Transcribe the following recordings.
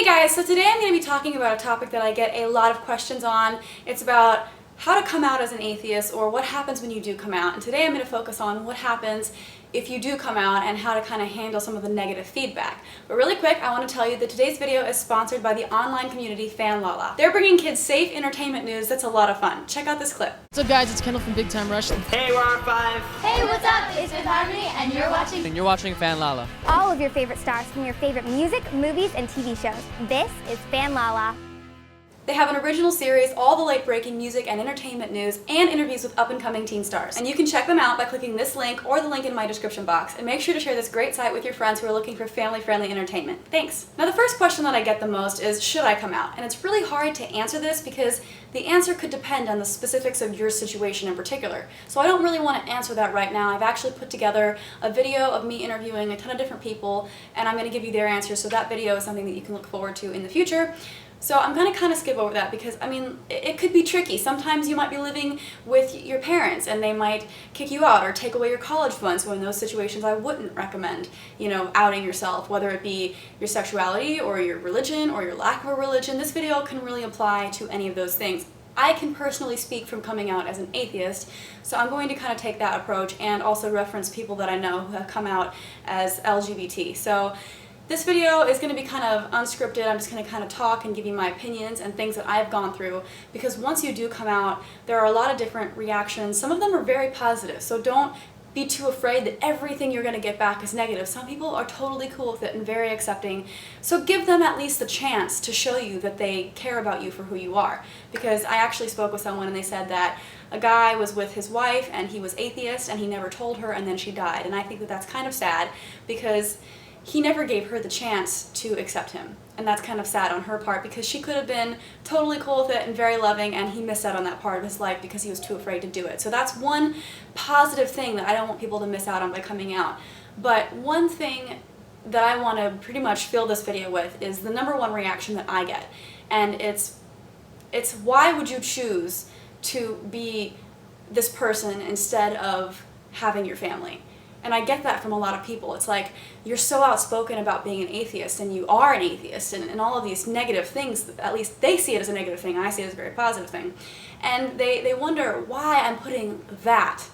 Hey guys, so today I'm going to be talking about a topic that I get a lot of questions on. It's about how to come out as an atheist, or what happens when you do come out. And today I'm going to focus on what happens if you do come out and how to kind of handle some of the negative feedback. But really quick, I want to tell you that today's video is sponsored by the online community FanLala. They're bringing kids safe entertainment news that's a lot of fun. Check out this clip. What's up guys, it's Kendall from Big Time Rush. Hey, we're R5. Hey, what's up? It's Fifth Harmony, and you're watching FanLala. All of your favorite stars from your favorite music, movies, and TV shows. This is FanLala. They have an original series, all the late-breaking music and entertainment news, and interviews with up-and-coming teen stars. And you can check them out by clicking this link or the link in my description box. And make sure to share this great site with your friends who are looking for family-friendly entertainment. Thanks! Now the first question that I get the most is, should I come out? And it's really hard to answer this because the answer could depend on the specifics of your situation in particular. So I don't really want to answer that right now. I've actually put together a video of me interviewing a ton of different people, and I'm going to give you their answers, so that video is something that you can look forward to in the future. So I'm going to kind of skip over that because, I mean, it could be tricky. Sometimes you might be living with your parents and they might kick you out or take away your college funds. So in those situations, I wouldn't recommend, outing yourself, whether it be your sexuality or your religion or your lack of a religion. This video can really apply to any of those things. I can personally speak from coming out as an atheist, so I'm going to kind of take that approach and also reference people that I know who have come out as LGBT. So this video is going to be kind of unscripted. I'm just going to kind of talk and give you my opinions and things that I've gone through, because once you do come out, there are a lot of different reactions. Some of them are very positive, so don't be too afraid that everything you're going to get back is negative. Some people are totally cool with it and very accepting, so give them at least the chance to show you that they care about you for who you are. Because I actually spoke with someone and they said that a guy was with his wife and he was atheist and he never told her, and then she died. And I think that that's kind of sad because he never gave her the chance to accept him. And that's kind of sad on her part, because she could have been totally cool with it and very loving, and he missed out on that part of his life because he was too afraid to do it. So that's one positive thing that I don't want people to miss out on by coming out. But one thing that I want to pretty much fill this video with is the number one reaction that I get. And it's why would you choose to be this person instead of having your family? And I get that from a lot of people. It's like, you're so outspoken about being an atheist, and you are an atheist, and all of these negative things, at least they see it as a negative thing, I see it as a very positive thing. And they wonder why I'm putting that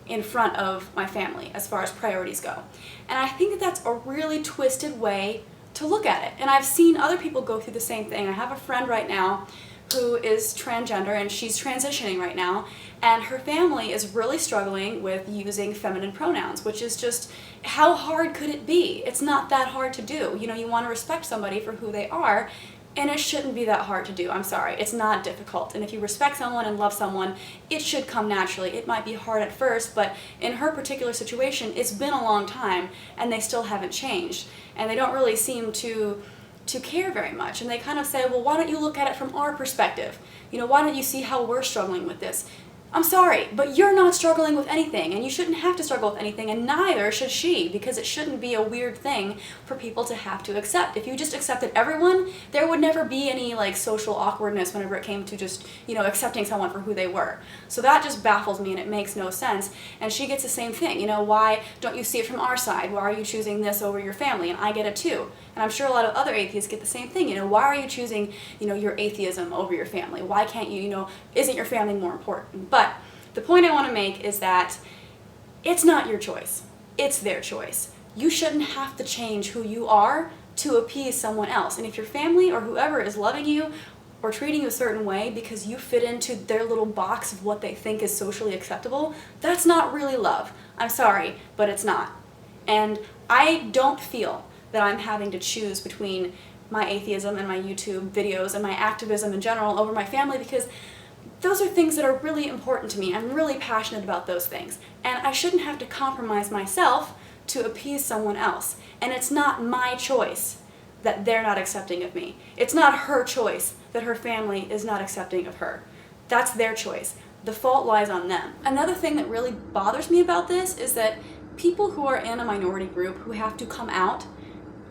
in front of my family as far as priorities go. And I think that that's a really twisted way to look at it. And I've seen other people go through the same thing. I have a friend right now who is transgender, and she's transitioning right now, and her family is really struggling with using feminine pronouns, which is just, how hard could it be? It's not that hard to do. You want to respect somebody for who they are, and it shouldn't be that hard to do. I'm sorry, it's not difficult. And if you respect someone and love someone, it should come naturally. It might be hard at first, but in her particular situation, it's been a long time, and they still haven't changed. And they don't really seem to care very much. And they kind of say, well, why don't you look at it from our perspective? Why don't you see how we're struggling with this? I'm sorry, but you're not struggling with anything, and you shouldn't have to struggle with anything, and neither should she, because it shouldn't be a weird thing for people to have to accept. If you just accepted everyone, there would never be any social awkwardness whenever it came to just, accepting someone for who they were. So that just baffles me, and it makes no sense. And she gets the same thing, why don't you see it from our side? Why are you choosing this over your family? And I get it too. And I'm sure a lot of other atheists get the same thing. Why are you choosing, your atheism over your family? Why can't you, isn't your family more important? But the point I want to make is that it's not your choice. It's their choice. You shouldn't have to change who you are to appease someone else. And if your family or whoever is loving you or treating you a certain way because you fit into their little box of what they think is socially acceptable, that's not really love. I'm sorry, but it's not. And I don't feel that I'm having to choose between my atheism and my YouTube videos and my activism in general over my family, because those are things that are really important to me. I'm really passionate about those things. And I shouldn't have to compromise myself to appease someone else. And it's not my choice that they're not accepting of me. It's not her choice that her family is not accepting of her. That's their choice. The fault lies on them. Another thing that really bothers me about this is that people who are in a minority group who have to come out,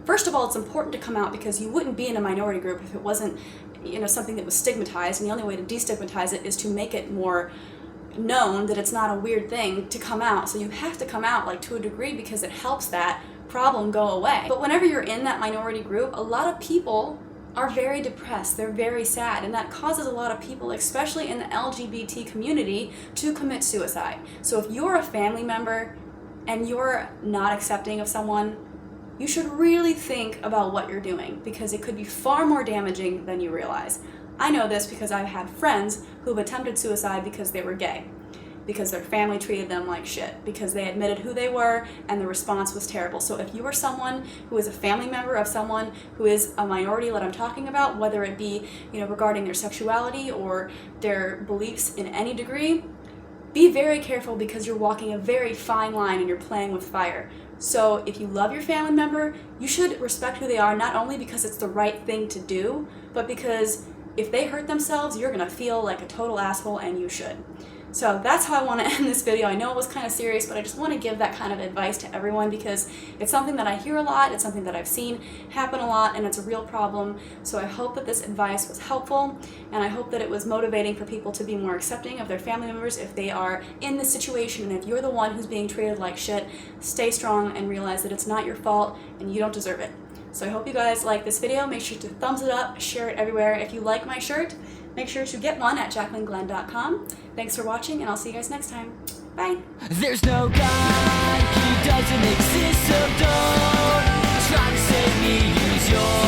first of all, it's important to come out because you wouldn't be in a minority group if it wasn't, something that was stigmatized, and the only way to destigmatize it is to make it more known that it's not a weird thing to come out. So you have to come out to a degree, because it helps that problem go away. But whenever you're in that minority group, a lot of people are very depressed, they're very sad, and that causes a lot of people, especially in the LGBT community, to commit suicide. So if you're a family member and you're not accepting of someone, you should really think about what you're doing, because it could be far more damaging than you realize. I know this because I've had friends who've attempted suicide because they were gay, because their family treated them like shit, because they admitted who they were and the response was terrible. So if you are someone who is a family member of someone who is a minority that I'm talking about, whether it be, regarding their sexuality or their beliefs in any degree, be very careful, because you're walking a very fine line and you're playing with fire. So if you love your family member, you should respect who they are, not only because it's the right thing to do, but because if they hurt themselves, you're gonna feel like a total asshole, and you should. So that's how I want to end this video. I know it was kind of serious, but I just want to give that kind of advice to everyone, because it's something that I hear a lot, it's something that I've seen happen a lot, and it's a real problem. So I hope that this advice was helpful, and I hope that it was motivating for people to be more accepting of their family members if they are in this situation. And if you're the one who's being treated like shit, stay strong and realize that it's not your fault and you don't deserve it. So I hope you guys like this video. Make sure to thumbs it up, share it everywhere. If you like my shirt, make sure to get one at jacquelineglenn.com. Thanks for watching, and I'll see you guys next time. Bye. There's no God, he doesn't exist, so don't try to save me, use your